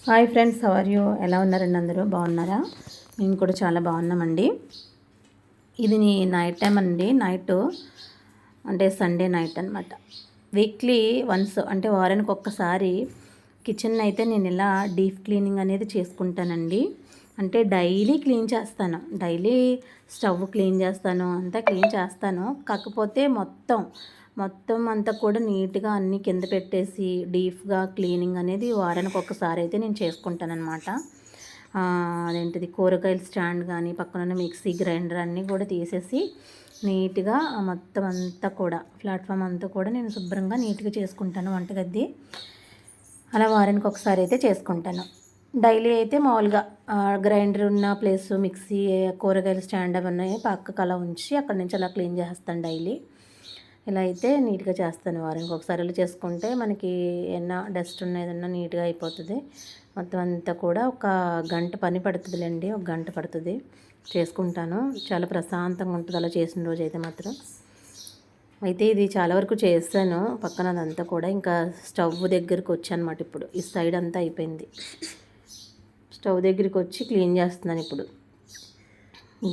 Hi friends, how are you? ఎలా ఉన్నారండి? అందరూ బాగున్నారా? మేము కూడా చాలా బాగున్నామండి. ఇది నైట్ టైం అండి. అంటే సండే నైట్ అనమాట. వీక్లీ వన్స్ అంటే వారానికి ఒక్కసారి కిచెన్ అయితే నేను ఇలా డీప్ క్లీనింగ్ అనేది చేసుకుంటానండి. అంటే డైలీ క్లీన్ చేస్తాను, డైలీ స్టవ్ క్లీన్ చేస్తాను, అంతా క్లీన్ చేస్తాను. కాకపోతే మొత్తం అంతా కూడా నీట్గా అన్నీ కింద పెట్టేసి డీప్గా క్లీనింగ్ అనేది వారానికి ఒక్కసారి అయితే నేను చేసుకుంటానన్నమాట. అదేంటిది కూరగాయల స్టాండ్ కానీ పక్కన మిక్సీ గ్రైండర్ అన్నీ కూడా తీసేసి నీట్గా మొత్తం అంతా కూడా ప్లాట్ఫామ్ అంతా కూడా నేను శుభ్రంగా నీట్గా చేసుకుంటాను వంటగది. అలా వారానికి ఒకసారి అయితే చేసుకుంటాను. డైలీ అయితే మామూలుగా గ్రైండర్ ఉన్న ప్లేస్ మిక్సీ కూరగాయల స్టాండ్ అవన్నీ పక్కకు అలా ఉంచి అక్కడి నుంచి అలా క్లీన్ చేస్తాను డైలీ. ఇలా అయితే నీట్గా చేస్తాను. వారానికి ఒకసారి ఇలా చేసుకుంటే మనకి ఏమన్నా డస్ట్ ఉన్న ఏదన్నా నీట్గా అయిపోతుంది. మొత్తం అంతా కూడా ఒక గంట పని పడుతుందిలేండి, ఒక గంట పడుతుంది. చేసుకుంటాను. చాలా ప్రశాంతంగా ఉంటుంది అలా చేసిన రోజు అయితే మాత్రం. అయితే ఇది చాలా వరకు చేస్తాను. పక్కన అదంతా కూడా ఇంకా స్టవ్ దగ్గరికి వచ్చానమాట. ఇప్పుడు ఈ సైడ్ అంతా అయిపోయింది. స్టవ్ దగ్గరికి వచ్చి క్లీన్ చేస్తున్నాను. ఇప్పుడు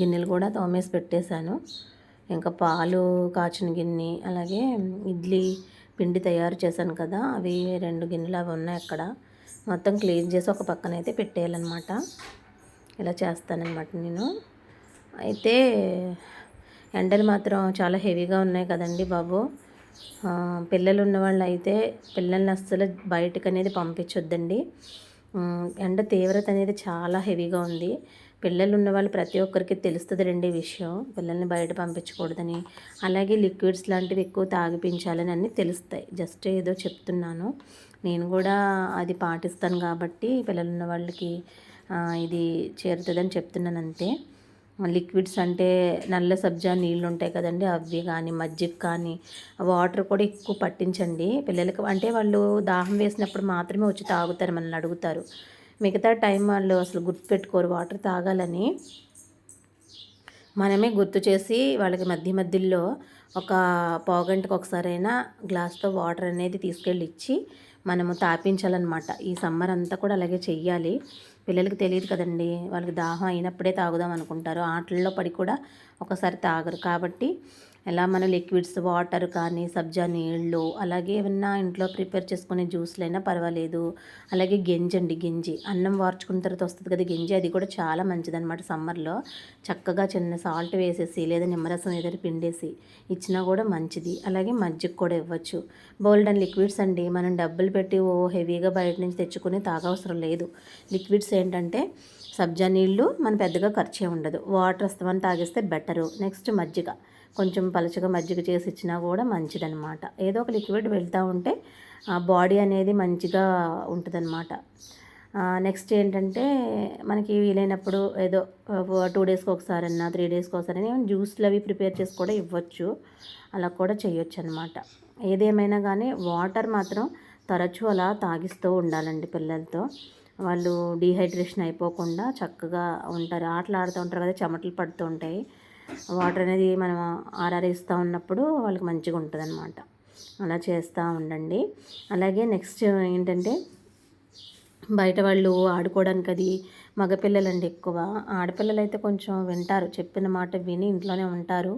గిన్నెలు కూడా తోమేసి పెట్టేశాను. ఇంకా పాలు కాచిన గిన్నె, అలాగే ఇడ్లీ పిండి తయారు చేశాను కదా, అవి 2 గిన్నెలు అవి ఉన్నాయి అక్కడ. మొత్తం క్లీన్ చేసి ఒక పక్కన అయితే పెట్టేయాలన్నమాట. ఇలా చేస్తానన్నమాట నేను. అయితే ఎండలు మాత్రం చాలా హెవీగా ఉన్నాయి కదండి బాబు. పిల్లలు ఉన్నవాళ్ళు అయితే పిల్లల్ని అస్సలు బయటకు అనేది పంపించొద్దండి. ఎండ తీవ్రత అనేది చాలా హెవీగా ఉంది. పిల్లలు ఉన్నవాళ్ళు ప్రతి ఒక్కరికి తెలుస్తుంది రండి విషయం, పిల్లల్ని బయట పంపించకూడదని. అలాగే లిక్విడ్స్ లాంటివి ఎక్కువ తాగిపించాలని అన్నీ తెలుస్తాయి. జస్ట్ ఏదో చెప్తున్నాను. నేను కూడా అది పాటిస్తాను కాబట్టి పిల్లలు ఉన్న వాళ్ళకి ఇది చేరుతుందని చెప్తున్నాను అంతే. లిక్విడ్స్ అంటే నల్ల సబ్జా నీళ్ళు ఉంటాయి కదండి, అవి కానీ మజ్జిగ కానీ వాటర్ కూడా ఎక్కువ పట్టించండి పిల్లలకి. అంటే వాళ్ళు దాహం వేసినప్పుడు మాత్రమే వచ్చి తాగుతారు, మనల్ని అడుగుతారు. మిగతా టైం వాళ్ళు అసలు గుర్తుపెట్టుకోరు వాటర్ తాగాలని. మనమే గుర్తు చేసి వాళ్ళకి మధ్యలో ఒక పావుగంటకు ఒకసారైనా గ్లాస్తో వాటర్ అనేది తీసుకెళ్ళి ఇచ్చి మనము తాపించాలన్నమాట. ఈ సమ్మర్ అంతా కూడా అలాగే చెయ్యాలి. పిల్లలకి తెలియదు కదండి, వాళ్ళకి దాహం అయినప్పుడే తాగుదాం అనుకుంటారు. ఆటల్లో పడి కూడా ఒకసారి తాగరు. కాబట్టి ఎలా మన లిక్విడ్స్ వాటర్ కానీ సబ్జా నీళ్ళు, అలాగే ఏమన్నా ఇంట్లో ప్రిపేర్ చేసుకునే జ్యూస్లైనా పర్వాలేదు. అలాగే గంజి అన్నం వార్చుకున్న తర్వాత వస్తుంది కదా గంజి, అది కూడా చాలా మంచిదన్నమాట. సమ్మర్లో చక్కగా చిన్న సాల్ట్ వేసేసి లేదా నిమ్మరసం ఏదైనా పిండేసి ఇచ్చినా కూడా మంచిది. అలాగే మజ్జిగ కూడా ఇవ్వచ్చు. బోల్డ్ అండ్ లిక్విడ్స్ అండి. మనం డబ్బులు పెట్టి హెవీగా బయట నుంచి తెచ్చుకుని తాగవసరం లేదు. లిక్విడ్స్ ఏంటంటే సబ్జా నీళ్ళు మన పెద్దగా ఖర్చే ఉండదు. వాటర్ వస్తామని తాగిస్తే బెటరు. నెక్స్ట్ మజ్జిగ, కొంచెం పలచగా మజ్జిగ చేసి ఇచ్చినా కూడా మంచిదన్నమాట. ఏదో ఒక లిక్విడ్ వెళ్తూ ఉంటే బాడీ అనేది మంచిగా ఉంటుందన్నమాట. నెక్స్ట్ ఏంటంటే మనకి వీలైనప్పుడు ఏదో 2 డేస్కి ఒకసారన్నా 3 డేస్కి ఒకసారి జ్యూస్లు అవి ప్రిపేర్ చేసి కూడా ఇవ్వచ్చు. అలా కూడా చేయొచ్చు అనమాట. ఏదేమైనా కానీ వాటర్ మాత్రం తరచూ అలా తాగిస్తూ ఉండాలండి పిల్లలతో. వాళ్ళు డీహైడ్రేషన్ అయిపోకుండా చక్కగా ఉంటారు. ఆటలు ఆడుతూ ఉంటారు కదా, చెమటలు పడుతూ ఉంటాయి. వాటర్ అనేది మనం ఆరారిస్తూ ఉన్నప్పుడు వాళ్ళకి మంచిగా ఉంటుంది అనమాట. అలా చేస్తూ ఉండండి. అలాగే నెక్స్ట్ ఏంటంటే బయట వాళ్ళు ఆడుకోవడానికి అది మగపిల్లలండి ఎక్కువ. ఆడపిల్లలు అయితే కొంచెం వింటారు, చెప్పిన మాట విని ఇంట్లోనే ఉంటారు.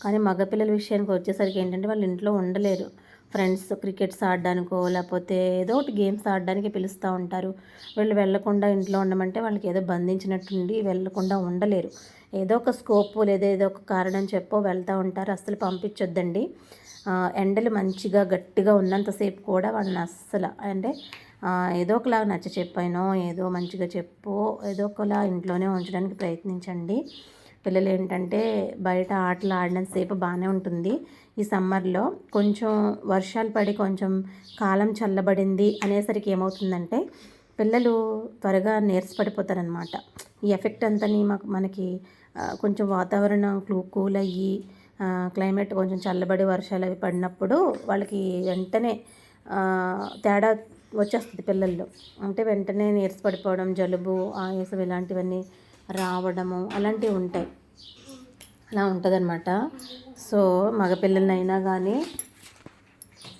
కానీ మగపిల్లల విషయానికి వచ్చేసరికి ఏంటంటే వాళ్ళు ఇంట్లో ఉండలేరు. ఫ్రెండ్స్ క్రికెట్స్ ఆడడానికో లేకపోతే ఏదో ఒకటి గేమ్స్ ఆడడానికి పిలుస్తూ ఉంటారు. వీళ్ళు వెళ్ళకుండా ఇంట్లో ఉండమంటే వాళ్ళకి ఏదో బంధించినట్టుండి వెళ్ళకుండా ఉండలేరు. ఏదో ఒక స్కోప్ లేదా ఏదో ఒక కారణం చెప్పో వెళ్తూ ఉంటారు. అస్సలు పంపించొద్దండి. ఎండలు మంచిగా గట్టిగా ఉన్నంతసేపు కూడా వాళ్ళని అస్సలు అంటే ఏదో ఒకలాగా నచ్చ చెప్పానో ఏదో మంచిగా చెప్పో ఏదో ఒకలా ఇంట్లోనే ఉంచడానికి ప్రయత్నించండి. పిల్లలు ఏంటంటే బయట ఆటలు ఆడినంతసేపు బాగానే ఉంటుంది. ఈ సమ్మర్లో కొంచెం వర్షాలు పడి కొంచెం కాలం చల్లబడింది అనేసరికి ఏమవుతుందంటే పిల్లలు త్వరగా నీరసపడిపోతారనమాట. ఈ ఎఫెక్ట్ అంతా మనకి కొంచెం వాతావరణం కూల్ అయ్యి క్లైమేట్ కొంచెం చల్లబడి వర్షాలు అవి పడినప్పుడు వాళ్ళకి వెంటనే తేడా వచ్చేస్తుంది పిల్లల్లో. అంటే వెంటనే నీరసపడిపోవడం, జలుబు, ఆయాసం ఇలాంటివన్నీ రావడము అలాంటివి ఉంటాయి. అలా ఉంటుందన్నమాట. సో మగపిల్లలైనా కానీ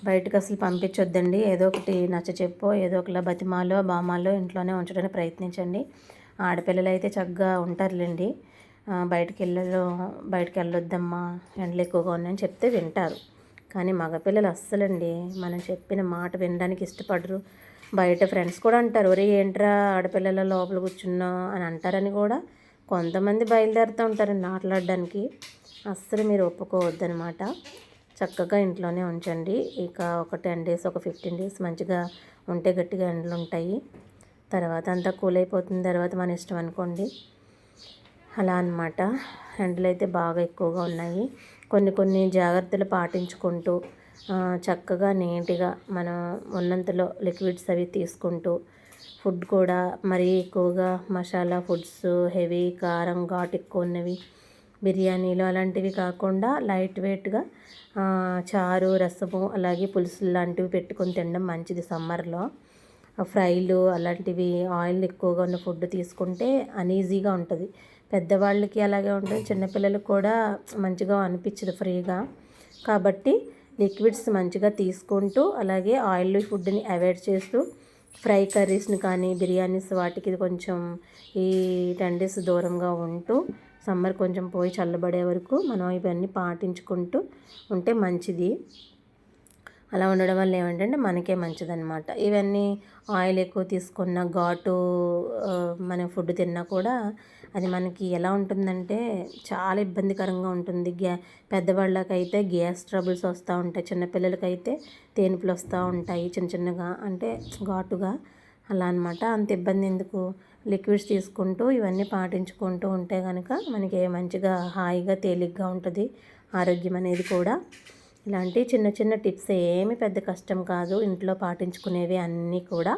బయటకు అసలు పంపించొద్దండి. ఏదో ఒకటి నచ్చచెప్పో, ఏదో ఒకలా బతిమాలో, బామాలో ఇంట్లోనే ఉంచడానికి ప్రయత్నించండి. ఆడపిల్లలు అయితే చక్కగా ఉంటారులేండి. బయటికి వెళ్ళొద్దమ్మా, ఎండలు ఎక్కువగా ఉన్నాయని చెప్తే వింటారు. కానీ మగపిల్లలు అస్సలండి మనం చెప్పిన మాట వినడానికి ఇష్టపడరు. బయట ఫ్రెండ్స్ కూడా అంటారు, ఒరే ఏంట్రా ఆడపిల్లల లోపల కూర్చున్నావు అని అంటారని కూడా కొంతమంది బయలుదేరుతూ ఉంటారండి ఆటలాడడానికి. అస్సలు మీరు ఒప్పుకోవద్దనమాట. చక్కగా ఇంట్లోనే ఉంచండి. ఇక ఒక 10 డేస్, ఒక 15 డేస్ మంచిగా ఉంటే గట్టిగా ఎండలు ఉంటాయి. తర్వాత అంతా కూల్ అయిపోతుంది. తర్వాత మన ఇష్టం అనుకోండి. అలా అన్నమాట. ఎండలు అయితే బాగా ఎక్కువగా ఉన్నాయి. కొన్ని జాగ్రత్తలు పాటించుకుంటూ చక్కగా నీట్గా మనం ఉన్నంతలో లిక్విడ్స్ అవి తీసుకుంటూ, ఫుడ్ కూడా మరీ ఎక్కువగా మసాలా ఫుడ్స్, హెవీ కారం ఘాటు ఎక్కువ ఉన్నవి, బిర్యానీలు అలాంటివి కాకుండా లైట్ వెయిట్గా చారు, రసము అలాగే పులుసులు లాంటివి పెట్టుకొని తినడం మంచిది సమ్మర్లో. ఫ్రైలు అలాంటివి ఆయిల్ ఎక్కువగా ఉన్న ఫుడ్ తీసుకుంటే అనీజీగా ఉంటుంది. పెద్దవాళ్ళకి అలాగే ఉంటుంది, చిన్నపిల్లలకు కూడా మంచిగా అనిపించదు ఫ్రీగా. కాబట్టి లిక్విడ్స్ మంచిగా తీసుకుంటూ, అలాగే ఆయిల్ ఫుడ్ని అవాయిడ్ చేస్తూ, ఫ్రై కర్రీస్ని కానీ బిర్యానీస్ వాటికి కొంచెం ఈ 10 డేస్ దూరంగా ఉంటూ, సమ్మర్ కొంచెం పోయి చల్లబడే వరకు మనం ఇవన్నీ పాటించుకుంటూ ఉంటే మంచిది. అలా ఉండడం వల్ల ఏమంటే మనకే మంచిదన్నమాట. ఇవన్నీ ఆయిల్ ఎక్కువ తీసుకున్న ఘాటు మన ఫుడ్ తిన్నా కూడా అది మనకి ఎలా ఉంటుందంటే చాలా ఇబ్బందికరంగా ఉంటుంది. పెద్దవాళ్ళకైతే గ్యాస్ ట్రబుల్స్ వస్తూ ఉంటాయి, చిన్నపిల్లలకైతే తేనుపులు వస్తూ ఉంటాయి చిన్న చిన్నగా, అంటే ఘాటుగా. అలా అనమాట. అంత ఇబ్బంది ఎందుకు, లిక్విడ్స్ తీసుకుంటూ ఇవన్నీ పాటించుకుంటూ ఉంటే కనుక మనకి మంచిగా హాయిగా తేలిగ్గా ఉంటుంది ఆరోగ్యం అనేది కూడా. ఇలాంటి చిన్న చిన్న టిప్స్ ఏమి పెద్ద కష్టం కాదు, ఇంట్లో పాటించుకునేవి అన్నీ కూడా.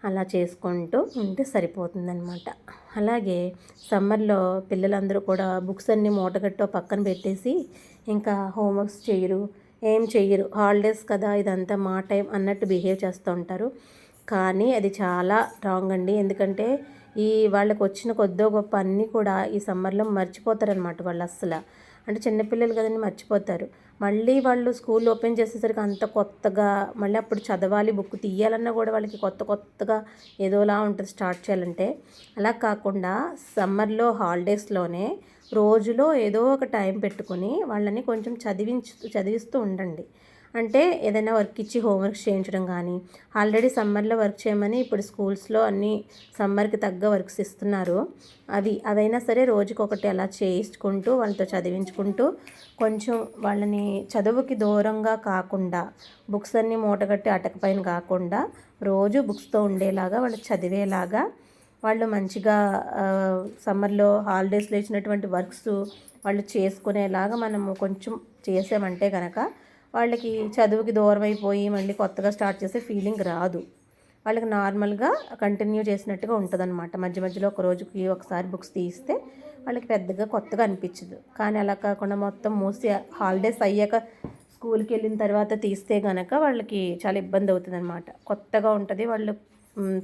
అలా చేసుకుంటూ ఉంటే సరిపోతుందన్నమాట. అలాగే సమ్మర్లో పిల్లలందరూ కూడా బుక్స్ అన్నీ మూటగట్టో పక్కన పెట్టేసి ఇంకా హోంవర్క్స్ చేయరు, ఏం చెయ్యరు. హాలిడేస్ కదా ఇదంతా మా టైం అన్నట్టు బిహేవ్ చేస్తూ ఉంటారు. కానీ అది చాలా రాంగ్ అండి. ఎందుకంటే వాళ్ళకి వచ్చిన కొద్దో గొప్ప అన్నీ కూడా ఈ సమ్మర్లో మర్చిపోతారనమాట వాళ్ళు అస్సలు. అంటే చిన్నపిల్లలు కదండి, మర్చిపోతారు. మళ్ళీ వాళ్ళు స్కూల్ ఓపెన్ చేసేసరికి అంత కొత్తగా, మళ్ళీ అప్పుడు చదవాలి, బుక్ తీయాలన్నా కూడా వాళ్ళకి కొత్తగా ఏదోలా ఉంటుంది స్టార్ట్ చేయాలంటే. అలా కాకుండా సమ్మర్లో హాలిడేస్లోనే రోజులో ఏదో ఒక టైం పెట్టుకొని వాళ్ళని కొంచెం చదివిస్తూ ఉండండి. అంటే ఏదైనా వర్క్ ఇచ్చి హోంవర్క్స్ చేయించడం కానీ, ఆల్రెడీ సమ్మర్లో వర్క్ చేయమని ఇప్పుడు స్కూల్స్లో అన్నీ సమ్మర్కి తగ్గ వర్క్స్ ఇస్తున్నారు. అవైనా సరే రోజుకొకటి అలా చేయించుకుంటూ వాళ్ళతో చదివించుకుంటూ కొంచెం వాళ్ళని చదువుకి దూరంగా కాకుండా, బుక్స్ అన్నీ మూటగట్టి అటకపైన కాకుండా రోజు బుక్స్తో ఉండేలాగా వాళ్ళు చదివేలాగా, వాళ్ళు మంచిగా సమ్మర్లో హాలిడేస్లో ఇచ్చినటువంటి వర్క్స్ వాళ్ళు చేసుకునేలాగా మనము కొంచెం చేసామంటే కనుక వాళ్ళకి చదువుకి దూరం అయిపోయి మళ్ళీ కొత్తగా స్టార్ట్ చేసే ఫీలింగ్ రాదు. వాళ్ళకి నార్మల్గా కంటిన్యూ చేసినట్టుగా ఉంటుందన్నమాట. మధ్య మధ్యలో ఒక రోజుకి ఒకసారి బుక్స్ తీస్తే వాళ్ళకి పెద్దగా కొత్తగా అనిపించదు. కానీ అలా కాకుండా మొత్తం మూసి హాలిడేస్ అయ్యాక స్కూల్కి వెళ్ళిన తర్వాత తీస్తే కనుక వాళ్ళకి చాలా ఇబ్బంది అవుతుందన్నమాట. కొత్తగా ఉంటుంది, వాళ్ళు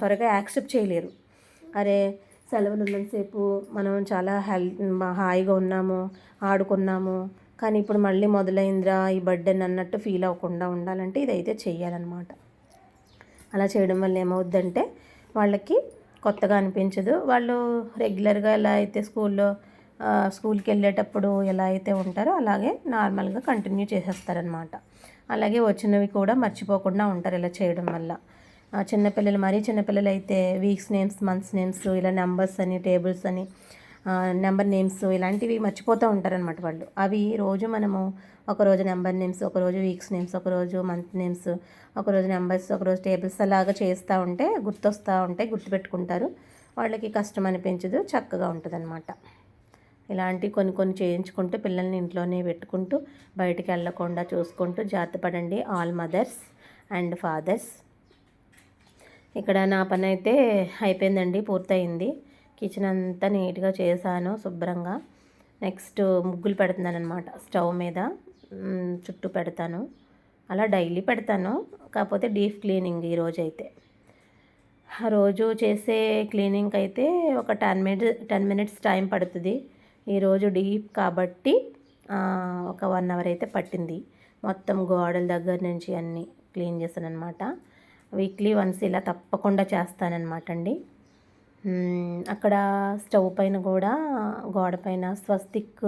త్వరగా యాక్సెప్ట్ చేయలేరు. అరే సెలవులు ఉన్నంతసేపు మనం చాలా హాయిగా ఉన్నాము, ఆడుకున్నాము, కానీ ఇప్పుడు మళ్ళీ మొదలైందిరా ఈ బర్త్డే అన్నట్టు ఫీల్ అవ్వకుండా ఉండాలంటే ఇదైతే చెయ్యాలన్నమాట. అలా చేయడం వల్ల ఏమవుద్దంటే వాళ్ళకి కొత్తగా అనిపించదు. వాళ్ళు రెగ్యులర్గా ఎలా అయితే స్కూల్కి వెళ్ళేటప్పుడు ఎలా అయితే ఉంటారో అలాగే నార్మల్గా కంటిన్యూ చేసేస్తారనమాట. అలాగే వచ్చినవి కూడా మర్చిపోకుండా ఉంటారు ఇలా చేయడం వల్ల. చిన్నపిల్లలు అయితే వీక్స్ నేమ్స్, మంత్స్ నేమ్స్, ఇలా నెంబర్స్ అని, టేబుల్స్ అని, నెంబర్ నేమ్స్ ఇలాంటివి మర్చిపోతూ ఉంటారనమాట వాళ్ళు. అవి రోజు మనము ఒకరోజు నెంబర్ నేమ్స్, ఒకరోజు వీక్స్ నేమ్స్, ఒకరోజు మంత్ నేమ్స్, ఒకరోజు నెంబర్స్, ఒకరోజు టేబుల్స్ అలాగా చేస్తూ ఉంటే గుర్తొస్తూ ఉంటాయి, గుర్తుపెట్టుకుంటారు. వాళ్ళకి కష్టం అనిపించదు, చక్కగా ఉంటుంది అనమాట. ఇలాంటి కొన్ని చేయించుకుంటూ పిల్లల్ని ఇంట్లోనే పెట్టుకుంటూ బయటికి వెళ్ళకుండా చూసుకుంటూ జాగ్రత్త పడండి ఆల్ మదర్స్ అండ్ ఫాదర్స్. ఇక్కడ నా పని అయితే అయిపోయిందండి, పూర్తయింది. కిచెన్ అంతా నీట్గా చేశాను శుభ్రంగా. నెక్స్ట్ ముగ్గులు పెడుతున్నాను అనమాట స్టవ్ మీద, చుట్టూ పెడతాను. అలా డైలీ పెడతాను, కాకపోతే డీప్ క్లీనింగ్ ఈరోజు అయితే. రోజు చేసే క్లీనింగ్ అయితే ఒక 10 మినిట్స్ టైం పడుతుంది. ఈరోజు డీప్ కాబట్టి ఒక 1 అవర్ అయితే పట్టింది. మొత్తం గోడల దగ్గర నుంచి అన్నీ క్లీన్ చేస్తానన్నమాట. వీక్లీ వన్స్ ఇలా తప్పకుండా చేస్తానన్నమాట అండి. అక్కడ స్టవ్ పైన కూడా గోడ పైన స్వస్తిక్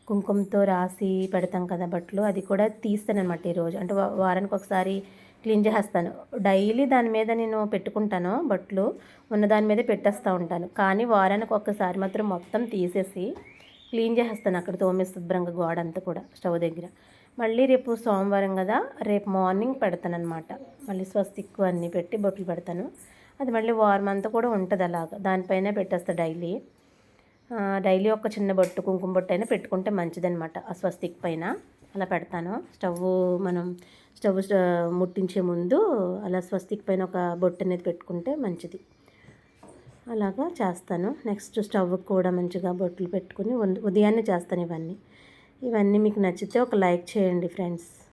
కుంకుమతో రాసి పెడతాం కదా బట్టలు, అది కూడా తీస్తానన్నమాట ఈరోజు. అంటే వారానికి ఒకసారి క్లీన్ చేసేస్తాను. డైలీ దాని మీద నేను పెట్టుకుంటాను బట్టలు, ఉన్న దాని మీదే పెట్టేస్తూ ఉంటాను. కానీ వారానికి ఒక్కసారి మాత్రం మొత్తం తీసేసి క్లీన్ చేసేస్తాను. అక్కడ తోమేసి శుభ్రంగా గోడ అంతా కూడా స్టవ్ దగ్గర. మళ్ళీ రేపు సోమవారం కదా, రేపు మార్నింగ్ పెడతానమాట. మళ్ళీ స్వస్తిక్ అన్నీ పెట్టి బొట్లు పెడతాను. అది మళ్ళీ వారం అంతా కూడా ఉంటుంది అలాగా, దానిపైన పెట్టేస్తా డైలీ. డైలీ ఒక చిన్న బొట్టు, కుంకుమ బొట్టు అయినా పెట్టుకుంటే మంచిదనమాట ఆ స్వస్తిక్ పైన. అలా పెడతాను. మనం స్టవ్ ముట్టించే ముందు అలా స్వస్తిక్ పైన ఒక బొట్టు అనేది పెట్టుకుంటే మంచిది. అలాగా చేస్తాను. నెక్స్ట్ స్టవ్ కూడా మంచిగా బొట్లు పెట్టుకుని ఉదయాన్నే చేస్తాను ఇవన్నీ. మీకు నచ్చితే ఒక లైక్ చేయండి ఫ్రెండ్స్.